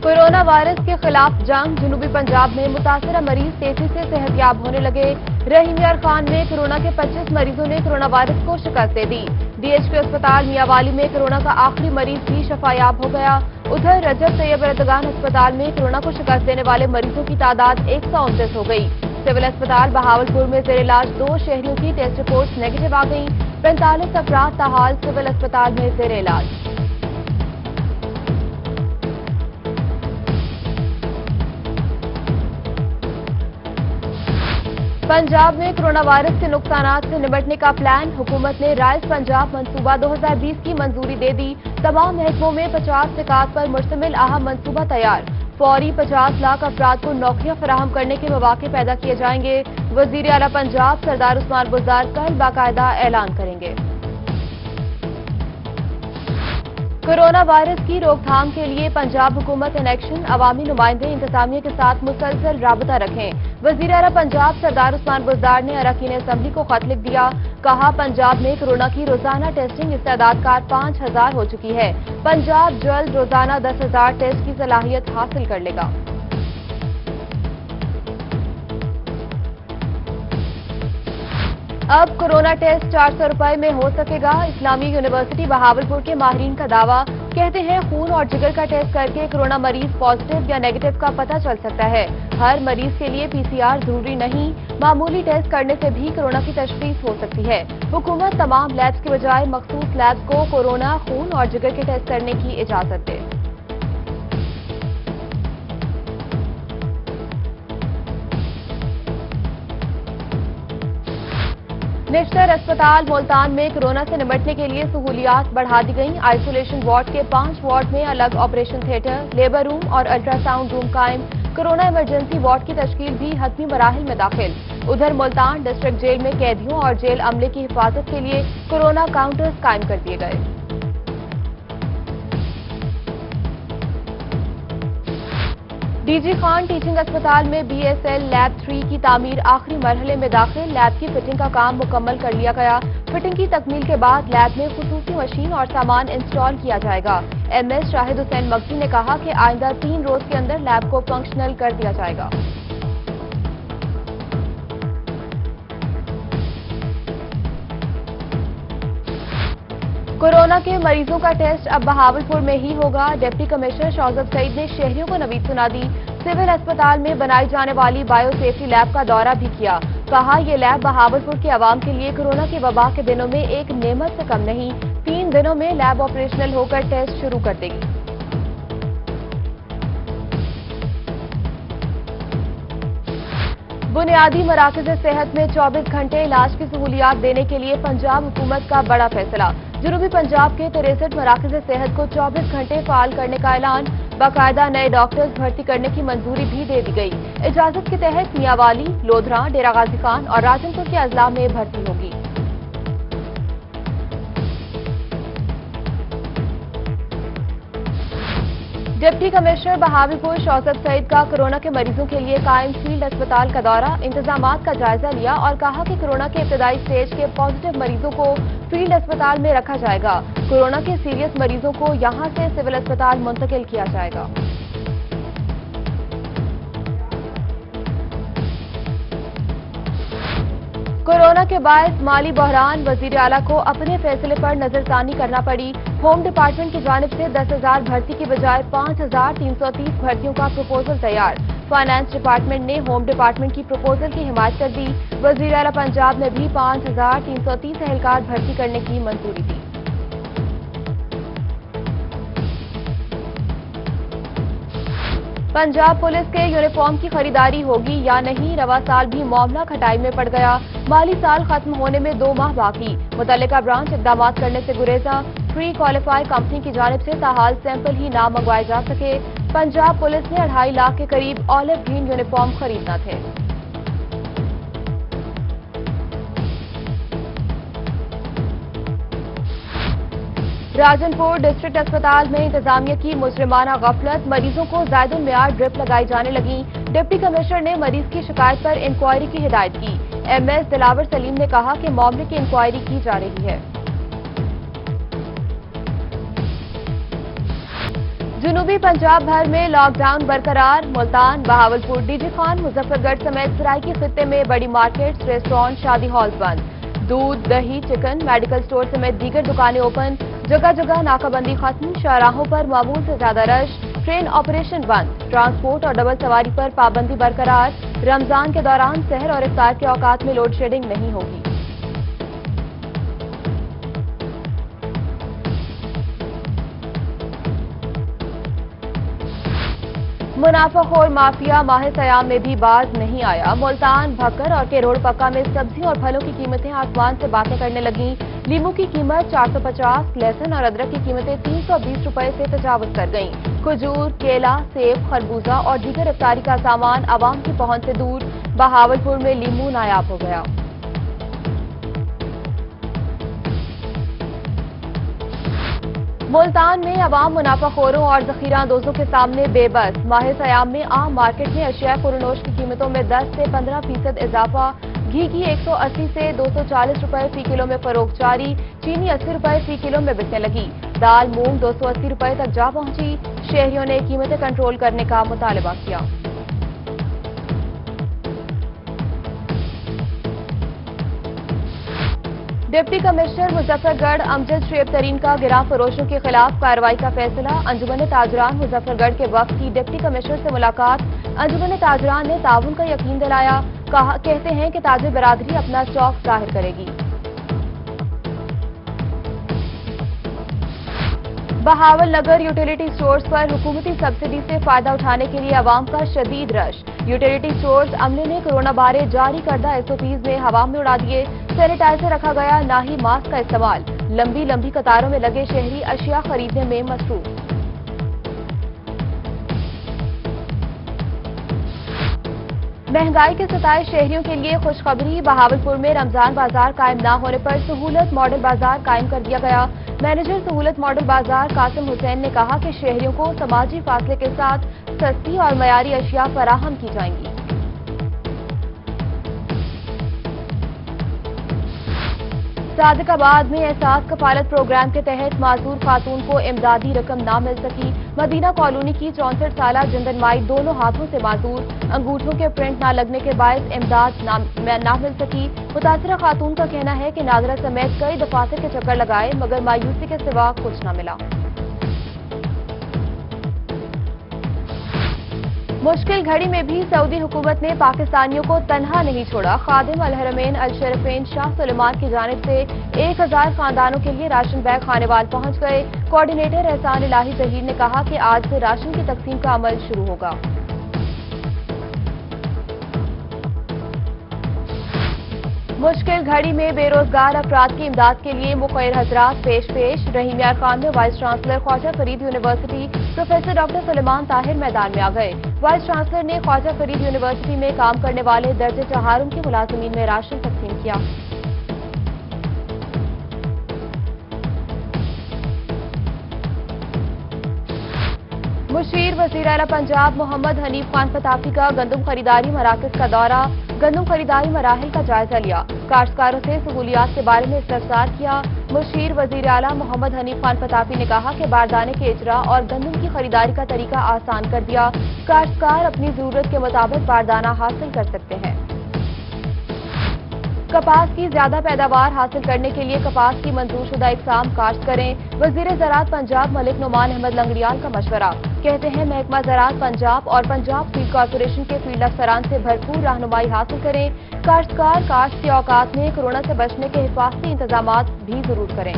Corona virus के खिलाफ जंग। जनूबी पंजाब में मुतासरा मरीज तेजी से सेहतयाब होने लगे। रहीम यार खान में कोरोना के 25 मरीजों ने कोरोना वायरस को शिकस्त दे दी। डीएचपी अस्पताल मियांवाली में कोरोना का आखिरी मरीज भी शफायाब हो गया। उधर रजब तैयब एर्दोगान अस्पताल में कोरोना को शिकस्त देने वाले मरीजों की तादाद 129 हो गई। सिविल अस्पताल बहावलपुर में जेर इलाज 2 शहरियों की टेस्ट रिपोर्ट नेगेटिव आ गई। 45 अफराद ताहाल सिविल अस्पताल में जेर इलाज। पंजाब में कोरोना वायरस के नुकसानात से निपटने का प्लान। हुकूमत ने राइज पंजाब मंसूबा 2020 की मंजूरी दे दी। तमाम महकमों में 50 निकात पर मुश्तमिल अहम मंसूबा तैयार। फौरी 50 लाख अफराद को नौकरियां फराहम करने के मौके पैदा किए जाएंगे। वजीर आला पंजाब सरदार उस्मान बुज़दार कल बाकायदा ऐलान करेंगे। कोरोना वायरस की रोकथाम के लिए पंजाब हुकूमत इन एक्शन। अवामी नुमाइंदे इंतजामिया के साथ मुसलसल राबता रखें। वजीर आला पंजाब सरदार उस्मान बुज़दार ने अरकान असम्बली को खत लिख दिया। कहा, पंजाब में कोरोना की रोजाना टेस्टिंग इस्तेदादकार 5000 हो चुकी है। पंजाब जल्द रोजाना 10,000 टेस्ट की सलाहियत हासिल कर लेगा। अब कोरोना टेस्ट 400 रुपए में हो सकेगा। इस्लामी यूनिवर्सिटी बहावलपुर के माहिरीन का दावा। कहते हैं, खून और जिगर का टेस्ट करके कोरोना मरीज पॉजिटिव या नेगेटिव का पता चल सकता है। हर मरीज के लिए पीसीआर जरूरी नहीं। मामूली टेस्ट करने से भी कोरोना की तशखीस हो सकती है। हुकूमत तमाम लैब्स के बजाय मखसूस लैब्स को कोरोना, खून और जिगर के टेस्ट करने की इजाजत दे। निश्तर अस्पताल मुल्तान में कोरोना से निपटने के लिए सहूलियात बढ़ा दी गई। आइसोलेशन वार्ड के 5 वार्ड में अलग ऑपरेशन थिएटर, लेबर रूम और अल्ट्रासाउंड रूम कायम। कोरोना इमरजेंसी वार्ड की तश्कील भी हतमी मराहिल में दाखिल। उधर मुल्तान डिस्ट्रिक्ट जेल में कैदियों और जेल अमले की हिफाजत के लिए कोरोना काउंटर्स कायम कर दिए गए। डीजी खान टीचिंग अस्पताल में बीएसएल लैब 3 की तामीर आखिरी मरहले में दाखिल। लैब की फिटिंग का काम मुकम्मल कर लिया गया। फिटिंग की तकमील के बाद लैब में खुसूसी मशीन और सामान इंस्टॉल किया जाएगा। एमएस शाहिद हुसैन मक्सी ने कहा कि आइंदा 3 रोज के अंदर लैब को फंक्शनल कर दिया जाएगा। कोरोना के मरीजों का टेस्ट अब बहावलपुर में ही होगा। डिप्टी कमिश्नर शौजब सईद ने शहरियों को नवीद सुना दी। सिविल अस्पताल में बनाई जाने वाली बायो सेफ्टी लैब का दौरा भी किया। कहा, ये लैब बहावलपुर के अवाम के लिए कोरोना की वबा के दिनों में एक नेमत से कम नहीं। 3 दिनों में लैब ऑपरेशनल होकर टेस्ट शुरू कर देगी। बुनियादी मराकज़ सेहत में 24 घंटे इलाज की सहूलियात देने के लिए पंजाब हुकूमत का बड़ा फैसला। जनूबी पंजाब के 63 मराकज़ सेहत को 24 घंटे फाल करने का ऐलान। बाकायदा नए डॉक्टर्स भर्ती करने की मंजूरी भी दे दी गई। इजाजत के तहत मियांवाली, लोधरा, डेरा गाजी खान और राजनपुर के अजला में भर्ती होगी। डिप्टी कमिश्नर बहावलपुर शौजब सईद का कोरोना के मरीजों के लिए कायम फील्ड अस्पताल का दौरा। इंतजामात का जायजा लिया और कहा कि कोरोना के इब्तदाई स्टेज के पॉजिटिव मरीजों को फील्ड अस्पताल में रखा जाएगा। कोरोना के सीरियस मरीजों को यहां से सिविल अस्पताल मुंतकिल किया जाएगा। कोरोना के बायस माली बहरान। वजीर आला को अपने फैसले पर नजरसानी करना पड़ी। होम डिपार्टमेंट की जानिब से 10,000 भर्ती की बजाय 5,330 भर्तियों का प्रपोजल तैयार। फाइनेंस डिपार्टमेंट ने होम डिपार्टमेंट की प्रपोजल की हिमायत कर दी। वजीर आला पंजाब ने भी 5,330 एहलकार भर्ती करने की मंजूरी दी। पंजाब पुलिस के यूनिफॉर्म की खरीदारी होगी या नहीं। रवा साल भी मामला खटाई में पड़ गया। माली साल खत्म होने में 2 माह बाकी। मुतल्लिका ब्रांच इकदाम करने से गुरेजा। प्री क्वालिफाई कंपनी की जानिब से ताहाल सैंपल ही ना मंगवाए जा सके। पंजाब पुलिस ने 2.5 लाख के करीब ऑलिव ग्रीन यूनिफॉर्म खरीदना थे। राजनपुर डिस्ट्रिक्ट अस्पताल में इंतजामिया की मुजरिमाना गफलत। मरीजों को ज़ायदुल मियार ड्रिप लगाई जाने लगी। डिप्टी कमिश्नर ने मरीज की शिकायत पर इंक्वायरी की हिदायत की। एमएस दिलावर सलीम ने कहा कि मामले की इंक्वायरी की जा रही है। जनूबी पंजाब भर में लॉकडाउन बरकरार। मुल्तान, बहावलपुर, डीजी खान, मुजफ्फरगढ़ समेत सराइकी खित्ते में बड़ी मार्केट्स, रेस्टोरेंट, शादी हॉल्स बंद। दूध, दही, चिकन, मेडिकल स्टोर समेत दीगर दुकानें ओपन। जगह जगह नाकाबंदी खत्म। शाहराहों पर मामूल से ज्यादा रश। ट्रेन ऑपरेशन बंद। ट्रांसपोर्ट और डबल सवारी पर पाबंदी बरकरार। रमजान के दौरान सहर और इफ्तार के औकात में लोड शेडिंग नहीं होगी। मुनाफाखोर माफिया माह सयाम में भी बाज नहीं आया। मुल्तान, भक्कर और केरोड़ पक्का में सब्जी और फलों की कीमतें आसमान से बातें करने लगीं। लीमू की कीमत 450, लहसुन और अदरक की कीमतें 320 रुपए से तजावुज कर गईं। खजूर, केला, सेब, खरबूजा और दीगर इफ्तारी का सामान आवाम की पहुंच से दूर। बहावलपुर में लीमू नायाब हो गया। मुल्तान में अवाम मुनाफाखोरों और जखीरा अंदोजों के सामने बेबस। माह सयाम में आम मार्केट में अशिया कुरनोश की कीमतों में 10 से 15% इजाफा। घी की 180 से 240 रुपए फी किलो में फरोख्त जारी। चीनी 80 रुपए फी किलो में बिकने लगी। दाल, मूंग 280 रुपए तक जा पहुंची। शहरियों ने कीमतें कंट्रोल करने का मुतालबा किया। डिप्टी कमिश्नर मुजफ्फरगढ़ अमजद शुएब तरीन का गिरां फरोशों के खिलाफ कार्रवाई का फैसला। अंजुमन ताजरान मुजफ्फरगढ़ के वक्त की डिप्टी कमिश्नर से मुलाकात। अंजुमन ताजरान ने ताउन का यकीन दिलाया। कहते हैं कि ताजिर बरादरी अपना चौक जाहिर करेगी। बहावल नगर यूटिलिटी स्टोर्स पर हुकूमती सब्सिडी से फायदा उठाने के लिए अवाम का शदीद रश। यूटिलिटी स्टोर्स अमले ने कोरोना बारे जारी करदा एसओपीज में हवा में उड़ा दिए। सैनिटाइजर रखा गया, ना ही मास्क का इस्तेमाल। लंबी लंबी कतारों में लगे शहरी अशिया खरीदने में मसरूफ। महंगाई के सताए शहरियों के लिए खुशखबरी। बहावलपुर में रमजान बाजार कायम न होने पर सहूलत मॉडल बाजार कायम कर दिया गया। मैनेजर सहूलत मॉडल बाजार कासिम हुसैन ने कहा कि शहरियों को समाजी फासले के साथ सस्ती और मयारी अशिया फराहम की जाएंगी। सादिकाबाद में एहसास कफालत प्रोग्राम के तहत माजूर खातून को इमदादी रकम न मिल सकी। मदीना कॉलोनी की 64 साला जिंदन माई दोनों हाथों से माजूर। अंगूठों के प्रिंट न लगने के बायस इमदाद न मिल सकी। मुतासरा खातून का कहना है कि नादरा समेत कई दफातर के चक्कर लगाए मगर मायूसी के सिवा कुछ न मिला। मुश्किल घड़ी में भी सऊदी हुकूमत ने पाकिस्तानियों को तन्हा नहीं छोड़ा। खादिम अल हरमैन अल शरीफैन शाह सुलेमान की जानिब से 1000 खानदानों के लिए राशन बैग खानेवाल पहुंच गए। कोऑर्डिनेटर एहसान इलाही जहीर ने कहा कि आज से राशन की तकसीम का अमल शुरू होगा। मुश्किल घड़ी में बेरोजगार अफराद की इमदाद के लिए मुखैर हजरात पेश। रहीम यार खान में vice chancellor Khwaja Farid university professor doctor Sulaiman Tahir मैदान में आ गए। वाइस चांसलर ने ख्वाजा फरीद यूनिवर्सिटी में काम करने वाले दर्जे चहारुम के मुलाजिमीन में राशन तकसीम किया। मुशीर वजीर आला पंजाब मोहम्मद हनीफ खान फताफी का गंदम खरीदारी मराकज का दौरा। गंदम खरीदारी मराहिल का जायजा लिया। काश्तकारों से सहूलियात के बारे में इस्तफसार किया। मुशीर वजीर आला मोहम्मद हनीफ खान फताफी ने कहा कि बारदाने के इजरा और गंदम की खरीदारी का तरीका आसान कर दिया। काश्तकार अपनी जरूरत के मुताबिक बारदाना हासिल कर सकते हैं। कपास की ज्यादा पैदावार हासिल करने के लिए कपास की मंजूरशुदा इकसाम काश्त करें। वजीर ज़राअत पंजाब मलिक नोमान अहमद लंगड़ियाल का मशवरा। कहते हैं महकमा ज़राअत पंजाब और पंजाब फील्ड कॉरपोरेशन के फील्ड अफसरान से भरपूर रहनुमाई हासिल करें। काश्तकार काश्त के औकात में कोरोना से बचने के हिफाजती इंतजाम भी जरूर करें।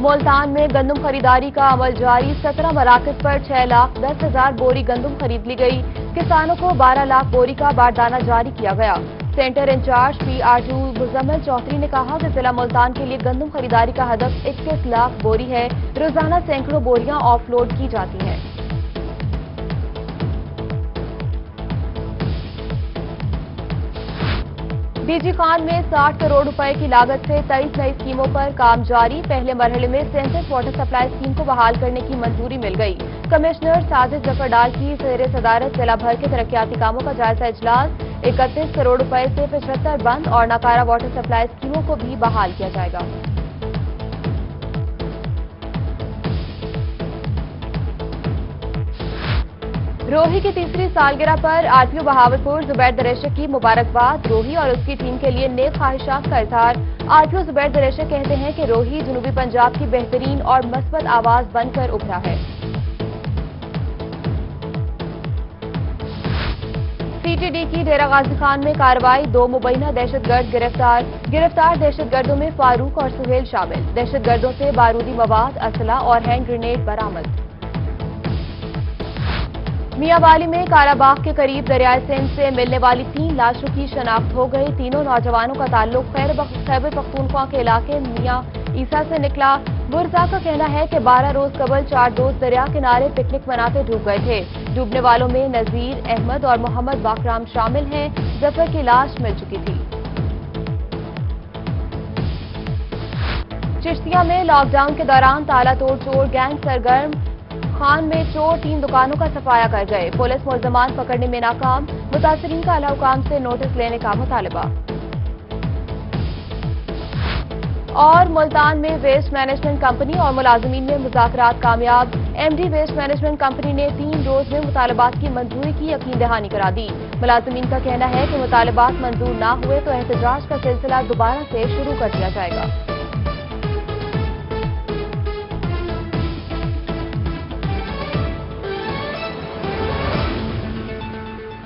मुल्तान में गंदम खरीदारी का अमल जारी। 17 मराकज पर 6,10,000 बोरी गंदम खरीद ली गई। किसानों को 12 लाख बोरी का बारदाना जारी किया गया। Centre in-charge PRO Muzammil Chaudhry ने कहा कि जिला मुल्तान के लिए गंदम खरीदारी का हदफ 21 लाख बोरी है। रोजाना सैकड़ों बोरियां ऑफलोड की जाती हैं। डीजी खान में 60 करोड़ रुपए की लागत से 23 नई स्कीमों पर काम जारी। पहले मरहले में सेंसस वाटर सप्लाई स्कीम को बहाल करने की मंजूरी मिल गई। कमिश्नर साजिद जफर डाल की ज़ेर सदारत जिला भर के तरक्याती कामों का जायजा इजलास। 31 करोड़ रुपए से 75 बंद और नाकारा वाटर सप्लाई स्कीमों को भी बहाल किया जाएगा। रोही की तीसरी सालगिरह पर आरटीओ बहावलपुर जुबैर दरेशक की मुबारकबाद। रोही और उसकी टीम के लिए नेक ख्वाहिशात का इजहार। आरटीओ जुबैर दरेशक कहते हैं कि रोही जनूबी पंजाब की बेहतरीन और मस्बत आवाज बनकर उभरा है। सीटीडी की डेरा गाजी खान में कार्रवाई। 2 मुबैना दहशतगर्द गिरफ्तार दहशतगर्दों में फारूक और सुहेल शामिल। दहशतगर्दों से बारूदी मवाद, असला और हैंड ग्रेनेड बरामद। मियांवाली में काराबाग के करीब दरियाए सिंध से मिलने वाली 3 लाशों की शनाख्त हो गई। तीनों नौजवानों का ताल्लुक खैबर पख्तूनख्वा के इलाके मियां ईसा से निकला। बुरजा का कहना है कि 12 रोज कबल 4 दोस्त दरिया किनारे पिकनिक मनाते डूब गए थे। डूबने वालों में नजीर अहमद और मोहम्मद बाकराम शामिल हैं। जफर की लाश मिल चुकी थी। चिश्तिया में लॉकडाउन के दौरान ताला तोड़ चोर गैंग सरगर्म। खान में चोर 3 दुकानों का सफाया कर गए। पुलिस मुल्जमान पकड़ने में नाकाम। मुतासरीन का आला हुकाम से नोटिस लेने का मुतालबा। और मुल्तान में वेस्ट मैनेजमेंट कंपनी और मुलाजमीन में मुज़ाकरात कामयाब। एमडी वेस्ट मैनेजमेंट कंपनी ने 3 रोज में मुतालबात की मंजूरी की यकीन दहानी करा दी। मुलाजमीन का कहना है कि मुतालबात मंजूर ना हुए तो एहतजाज का सिलसिला दोबारा से शुरू कर दिया जाएगा।